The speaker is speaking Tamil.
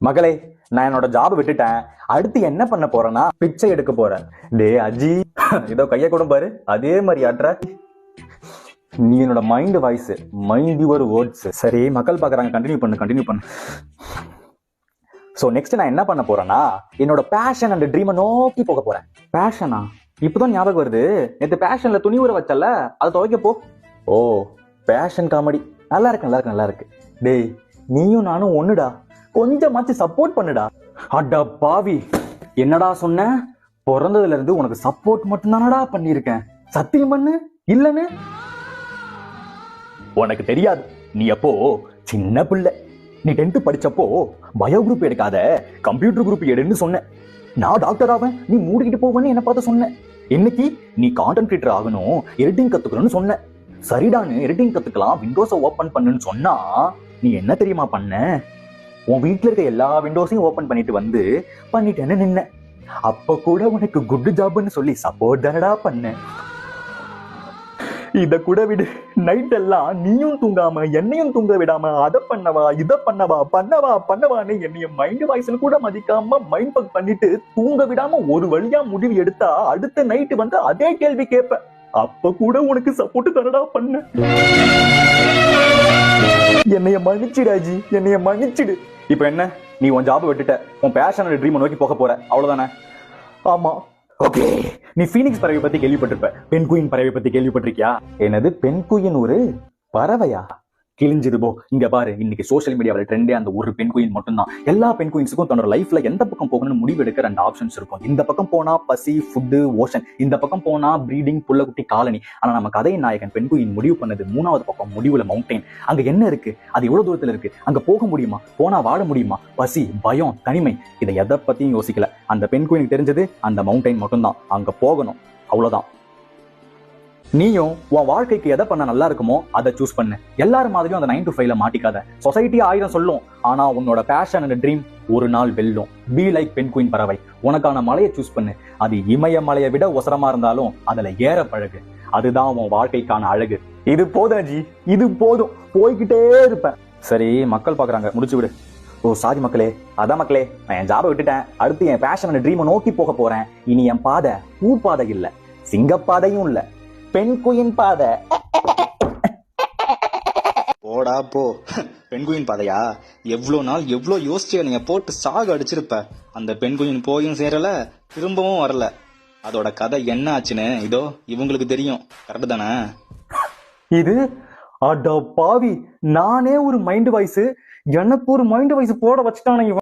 மகளே, நான் என்னோட ஜாப் விட்டுட்டேன். அடுத்து என்ன பண்ண போறேன்னா பிச்சை எடுக்க போறேன். டே அஜி, இதோ கைய கூட பாரு, அதே மாதிரி ஆட்ற. நீ என்னோட mind voice, mind your words. சரி, மக்கள் பாக்குறாங்க, கண்டினியூ பண்ணு. சோ நெக்ஸ்ட் நான் என்ன பண்ண போறேன்னா என்னோட பேஷன் அண்ட் ட்ரீமை நோக்கி போக போறேன். பேஷனா? இப்பதான் ஞாபகம் வருது, நேத்து பேஷன்ல துணி ஊற வச்சல, அதை துவைக்க போ. ஓ, பேஷன் காமெடி. நல்லா இருக்கு. டேய், நீயும் நானும் ஒண்ணுடா, கொஞ்சமாச்சு சப்போர்ட் பண்ணுடா. அடா பாவி, என்னடா சொன்ன? பிறந்ததுல இருந்து உனக்கு சப்போர்ட் மட்டும் தானடா பண்ணிருக்கேன். சத்தியம் பண்ணு, இல்லன்னு. உனக்கு தெரியாது, நீ அப்போ சின்ன பிள்ளை. நீ 10th படிச்சப்போ பயோ குரூப் எடுக்காத, கம்ப்யூட்டர் குரூப் எடுன்னு சொன்ன. நான் டாக்டர் ஆவேன், நீ மூடிக்கிட்டு போவேன்னு என்ன பார்த்து சொன்ன. இன்னைக்கு நீ கான்டென்ட் கிரியேட்டர் ஆகணும், எடிட்டிங் கத்துக்கணும்னு சொன்ன. சரிடான்னு எடிட்டிங் கத்துக்கலாம், விண்டோஸை ஓபன் பண்ணுன்னு சொன்னா நீ என்ன தெரியுமா பண்ண? உன் வீட்டுல இருக்க எல்லா விண்டோஸையும் ஓபன் பண்ணிட்டேன்னு நின்ன. அப்ப கூட உனக்கு குட் ஜாப்னு சொல்லி சப்போர்ட் தானடா பண்ண. இத கூட விடு, நைட் எல்லாம் நீயும் தூங்காம என்னையும் தூங்க விடாம அதை பண்ணவா இத பண்ணவான்னு என்னைய மைண்ட் வாய்ஸ்னு கூட மதிக்காம மைண்ட் பக் பண்ணிட்டு தூங்க விடாம ஒரு வழியா முடிவு எடுத்தா அடுத்த நைட்டு வந்து அதே கேள்வி கேட்ப. அப்ப கூட உனக்கு சப்போர்ட் தானடா பண்ண. என்னைய மன்னிச்சிடாஜி, என்னைய மன்னிச்சிடு. இப்ப என்ன, நீ உன் ஜாப் விட்டுட்ட, உன் பேஷன் ட்ரீம் நோக்கி போக போற, அவ்வளவுதானே? ஆமா. ஓகே, நீ ஃபீனிக்ஸ் பறவை பத்தி கேள்விப்பட்டிருப்ப, பென்குயின் பறவை பத்தி கேள்விப்பட்டிருக்கியா? என்னது, பென்குயின் ஒரு பறவையா? கிழிஞ்சிரு போ. இங்க பாரு, இன்னைக்கு சோசியல் மீடியாவில் ட்ரெண்டே அந்த ஒரு பென்குயின் மட்டும்தான். எல்லா பென்குயின்ஸுக்கும் தன்னோட லைஃப்ல எந்த பக்கம் போகணும்னு முடிவு எடுக்க 2 ஆப்ஷன்ஸ் இருக்கும். இந்த பக்கம் போனா பசி, ஃபுட், ஓஷன். இந்த பக்கம் போனா பிரீடிங், புள்ளக்குட்டி, காலனி. ஆனா நம்ம கதையின் நாயகன் பென்குயின் முடிவு பண்ணது 3வது பக்கம், முடிவுல மவுண்டைன். அங்க என்ன இருக்கு? அது எவ்வளவு தூரத்துல இருக்கு? அங்க போக முடியுமா? போனா வாழ முடியுமா? பசி, பயம், தனிமை, இதை எதை பத்தியும் யோசிக்கல. அந்த பென்குயினுக்கு தெரிஞ்சது அந்த மவுண்டைன் மட்டும்தான். அங்க போகணும், அவ்வளவுதான். நீயும் உன் வாழ்க்கைக்கு எதை பண்ண நல்லா இருக்குமோ அதை சூஸ் பண்ணு. எல்லாரும் மாதிரியும் அந்த 9 to 5ல மாட்டிக்காத. சொசைட்டி 1000 சொல்லும், ஆனா உன்னோட பேஷன் அண்ட் ட்ரீம் ஒரு நாள் வெல்லும். பி லைக் பென்குயின் பறவை. உனக்கான மலையை சூஸ் பண்ணு. அது இமய மலையை விட ஒசரமா இருந்தாலும் அதுல ஏற பழகு. அதுதான் உன் வாழ்க்கைக்கான அழகு. இது போதும் ஜி, இது போதும், போய்கிட்டே இருப்பேன். சரி, மக்கள் பாக்குறாங்க, முடிச்சு விடு. ஓ சாரி மக்களே. அதான் மக்களே, நான் என் ஜாபை விட்டுட்டேன். அடுத்து என் பேஷன் அண்ட் ட்ரீமை நோக்கி போக போறேன். இனி என் பாதை பூ பாதை இல்ல, சிங்கப்பாதையும் இல்ல, பென்குயின் பாதை. போடா போ. பென்குயின் பாதையா? எவ்வளோ நாள் எவ்வளோ யோசிச்சு நீங்க போட்டு சாக அடிச்சிருப்ப. அந்த பென்குயின் போயும் சேரல, திரும்பவும் வரல. அதோட கதை என்ன ஆச்சுன்னு இதோ இவங்களுக்கு தெரியும். கரெக்ட் தானே? இது அட பாவி, நானே ஒரு மைண்ட் வாய்ஸ், எனக்கு ஒரு மைண்ட் வாய்ஸ் போட வச்சுட்டானே இவன்.